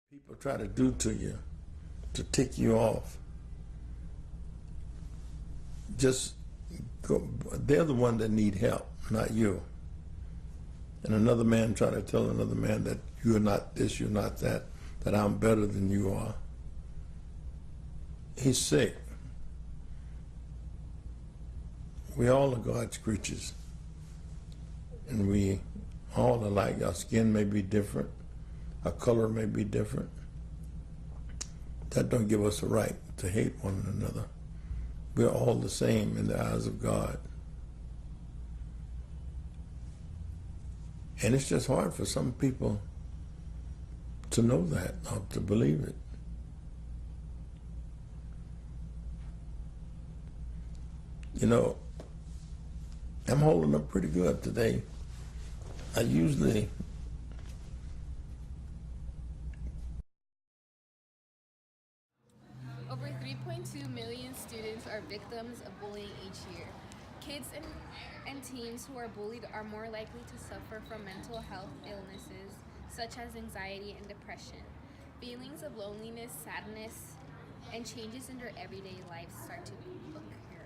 people try to do to you to tick you off, just go, they're the one that need help, not you. And another man try to tell another man that you're not this, you're not that, that I'm better than you are. He's sick. We all are God's creatures. And we all are alike. Our skin may be different. Our color may be different. That don't give us a right to hate one another. We're all the same in the eyes of God. And it's just hard for some people to know that or to believe it. You know, I'm holding up pretty good today. I usually Over 3.2 million students are victims of bullying each year. Kids and teens who are bullied are more likely to suffer from mental health illnesses such as anxiety and depression. Feelings of loneliness, sadness, and changes in their everyday lives start to occur.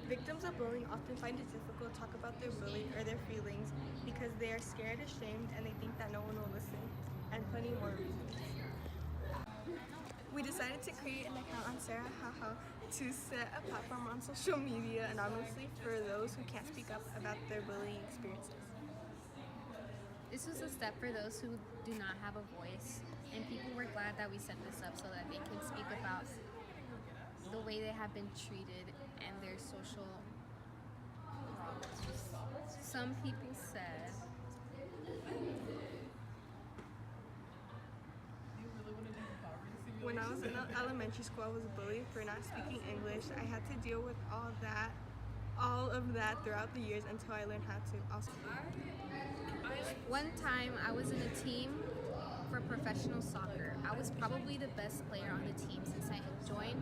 Victims of bullying often find it difficult to talk about their bullying or their feelings because they are scared, ashamed, and they think that no one will listen, and plenty more reasons. We decided to create an account on Sarah Haha to set a platform on social media anonymously for those who can't speak up about their bullying experiences. This was a step for those who do not have a voice, and people were glad that we set this up so that they can speak about the way they have been treated and their social problems. Some people said When I was in elementary school, I was bullied for not speaking English. I had to deal with all of that throughout the years until I learned how to also. one time I was in a team for professional soccer. I was probably the best player on the team since I joined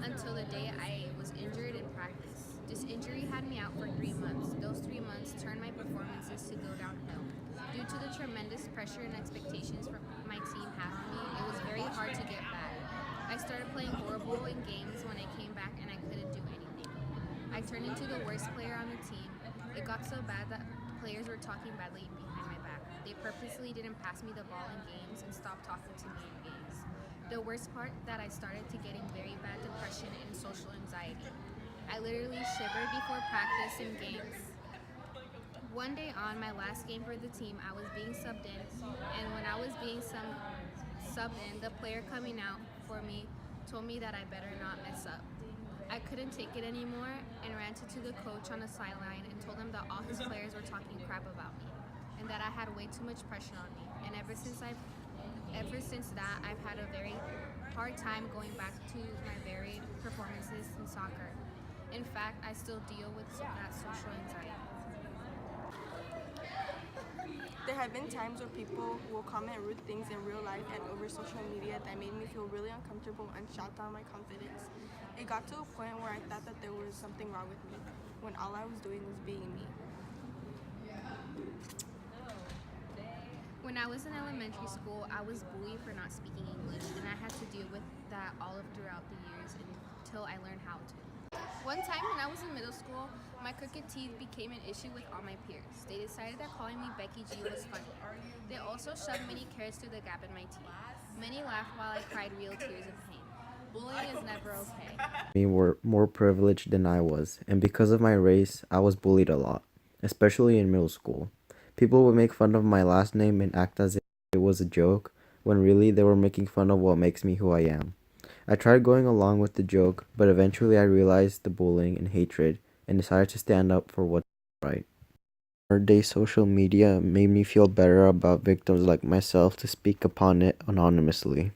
until the day I was injured in practice. This injury had me out for 3 months. Those 3 months turned my performances to go downhill. Due to the tremendous pressure and expectations from my team had on me, it was very hard to get back. I started playing horrible in games when I came back and I couldn't do anything. I turned into the worst player on the team. It got so bad that players were talking badly behind my back. They purposely didn't pass me the ball in games and stopped talking to me in games. The worst part that I started to getting very bad depression and social anxiety. I literally shivered before practice and games. One day on my last game for the team, I was being subbed in, and when I was being subbed in, the player coming out for me told me that I better not mess up. I couldn't take it anymore and ranted to the coach on the sideline and told him that all his players were talking crap about me and that I had way too much pressure on me. And ever since that, I've had a very hard time going back to my varied performances in soccer. In fact, I still deal with that social anxiety. There have been times where people will comment rude things in real life and over social media that made me feel really uncomfortable and shot down my confidence. It got to a point where I thought that there was something wrong with me, when all I was doing was being me. When I was in elementary school, I was bullied for not speaking English, and I had to deal with that all of throughout the years until I learned how to. One time when I was in middle school, my crooked teeth became an issue with all my peers. They decided that calling me Becky G was funny. They also shoved many carrots through the gap in my teeth. Many laughed while I cried real tears of pain. Bullying is never okay. Me were more privileged than I was, and because of my race, I was bullied a lot, especially in middle school. People would make fun of my last name and act as if it was a joke, when really they were making fun of what makes me who I am. I tried going along with the joke, but eventually I realized the bullying and hatred and decided to stand up for what's right. Our day social media made me feel better about victims like myself to speak upon it anonymously.